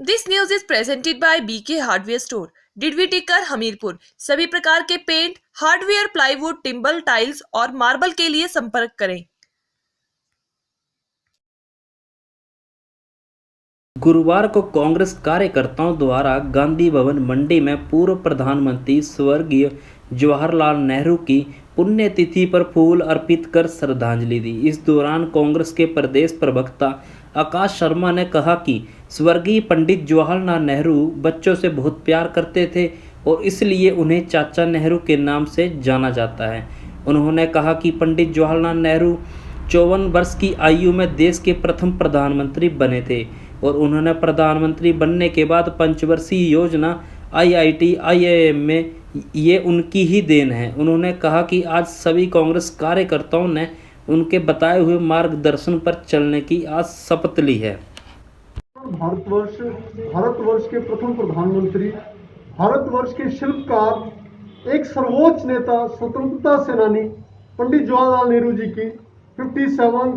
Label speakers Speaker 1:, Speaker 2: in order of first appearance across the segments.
Speaker 1: This news is presented by BK hardware store, Didwi Tikkar, Hamirpur. सभी प्रकार के paint, hardware, plywood, timber, tiles और marble के लिए संपर्क करें।
Speaker 2: गुरुवार को कांग्रेस कार्यकर्ताओं द्वारा गांधी भवन मंडी में पूर्व प्रधानमंत्री स्वर्गीय जवाहरलाल नेहरू की पुण्यतिथि पर फूल अर्पित कर श्रद्धांजलि दी। इस दौरान कांग्रेस के प्रदेश प्रवक्ता आकाश शर्मा ने कहा कि स्वर्गीय पंडित जवाहरलाल नेहरू बच्चों से बहुत प्यार करते थे और इसलिए उन्हें चाचा नेहरू के नाम से जाना जाता है। उन्होंने कहा कि पंडित जवाहरलाल नेहरू 54 वर्ष की आयु में देश के प्रथम प्रधानमंत्री बने थे और उन्होंने प्रधानमंत्री बनने के बाद पंचवर्षीय योजना IIT IIM में ये उनकी ही देन है। उन्होंने कहा कि आज सभी कांग्रेस कार्यकर्ताओं ने उनके बताए हुए मार्गदर्शन पर चलने की आज शपथ ली है।
Speaker 3: भारतवर्ष के प्रथम प्रधानमंत्री, भारतवर्ष के शिल्पकार, एक सर्वोच्च नेता, स्वतंत्रता सेनानी पंडित जवाहरलाल नेहरू जी की 57th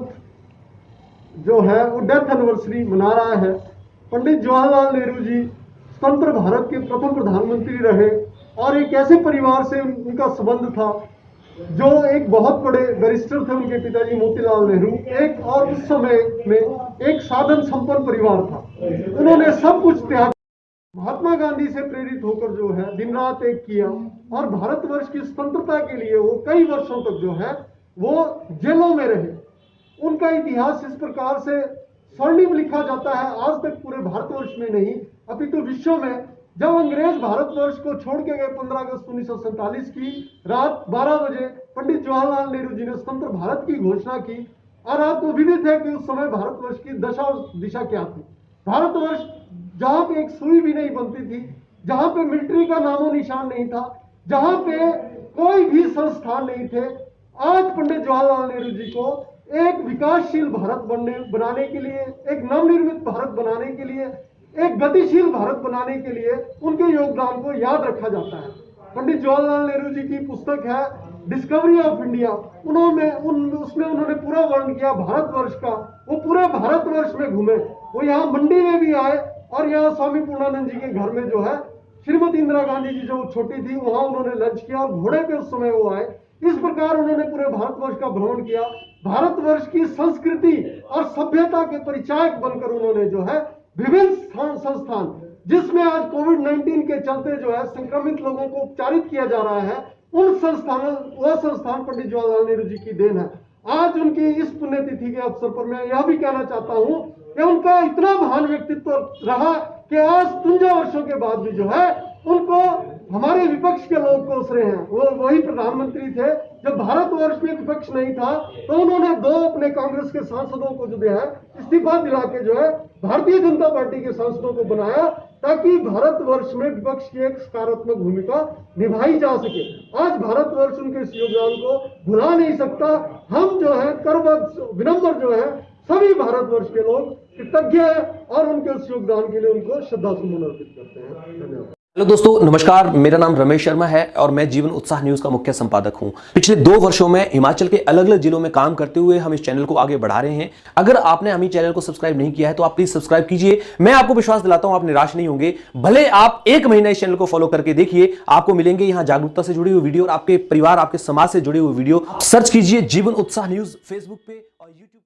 Speaker 3: जो है वो डेथ एनिवर्सरी मना रहा है। पंडित जवाहरलाल नेहरू जी स्वतंत्र भारत के प्रथम प्रधानमंत्री रहे और एक ऐसे परिवार से उनका संबंध था जो एक बहुत बड़े बैरिस्टर थे। उनके पिताजी मोतीलाल नेहरू एक और उस समय में एक साधन संपन्न परिवार था। उन्होंने सब कुछ त्याग, महात्मा गांधी से प्रेरित होकर जो है दिन रात एक किया और भारतवर्ष की स्वतंत्रता के लिए वो कई वर्षों तक जो है वो जेलों में रहे। उनका इतिहास इस प्रकार से स्वर्णिम लिखा जाता है, आज तक पूरे भारतवर्ष में नहीं अपितु विश्व में। जब अंग्रेज भारतवर्ष को छोड़ के गए 15 अगस्त 1947 की रात 12 बजे पंडित जवाहरलाल नेहरू जी ने स्वतंत्र भारत की घोषणा की और आपको विदित है कि उस समय भारतवर्ष की दशा और दिशा क्या थी। भारतवर्ष जहां पे एक सुई भी नहीं बनती थी, जहां पे मिलिट्री का नामो निशान नहीं था, जहां पे कोई भी संस्थान नहीं थे, आज पंडित जवाहरलाल नेहरू जी को एक विकासशील भारत बनाने के लिए, एक नवनिर्मित भारत बनाने के लिए, एक गतिशील भारत बनाने के लिए उनके योगदान को याद रखा जाता है। पंडित जवाहरलाल नेहरू जी की पुस्तक है डिस्कवरी ऑफ इंडिया, उसमें उन्होंने पूरा वर्णन किया भारतवर्ष का। वो पूरे भारतवर्ष में घूमे, वो यहाँ मंडी में भी आए और यहाँ स्वामी पूर्णानंद जी के घर में जो है श्रीमती इंदिरा गांधी जी जो छोटी थी वहां उन्होंने लंच किया और घोड़े पे उस समय वो आए। इस प्रकार उन्होंने पूरे भारतवर्ष का भ्रमण किया। भारतवर्ष की संस्कृति और सभ्यता के परिचायक बनकर उन्होंने जो है विभिन्न संस्थान, जिसमें आज कोविड-19 के चलते जो है संक्रमित लोगों को उपचारित किया जा रहा है, उन संस्थानों, वह संस्थान पंडित जवाहरलाल नेहरू जी की देन है। आज उनकी इस पुण्यतिथि के अवसर पर मैं यह भी कहना चाहता हूं कि उनका इतना महान व्यक्तित्व रहा कि आज 53 वर्षों के बाद भी जो है उनको हमारे विपक्ष के लोग कोस रहे हैं। वो वही प्रधानमंत्री थे जब भारतवर्ष में विपक्ष नहीं था, तो उन्होंने 2 अपने कांग्रेस के सांसदों को जो है इस्तीफा दिला के जो है भारतीय जनता पार्टी के सांसदों को बनाया ताकि भारतवर्ष में विपक्ष की एक सकारात्मक भूमिका निभाई जा सके। आज भारतवर्ष उनके इस योगदान को भुला नहीं सकता। हम जो है करबद्ध विनम्र जो है सभी भारतवर्ष के लोग कृतज्ञ हैं और उनके उस योगदान के लिए उनको श्रद्धा सुमन अर्पित करते हैं। धन्यवाद।
Speaker 4: हेलो दोस्तों, नमस्कार। मेरा नाम रमेश शर्मा है और मैं जीवन उत्साह न्यूज का मुख्य संपादक हूं। पिछले 2 वर्षों में हिमाचल के अलग अलग जिलों में काम करते हुए हम इस चैनल को आगे बढ़ा रहे हैं। अगर आपने हमें चैनल को सब्सक्राइब नहीं किया है तो आप प्लीज सब्सक्राइब कीजिए। मैं आपको विश्वास दिलाता हूं आप निराश नहीं होंगे। भले आप 1 महीना इस चैनल को फॉलो करके देखिए, आपको मिलेंगे यहाँ जागरूकता से जुड़ी हुई वीडियो और आपके परिवार, आपके समाज से जुड़ी हुई वीडियो। सर्च कीजिए जीवन उत्साह न्यूज फेसबुक पे और यूट्यूब।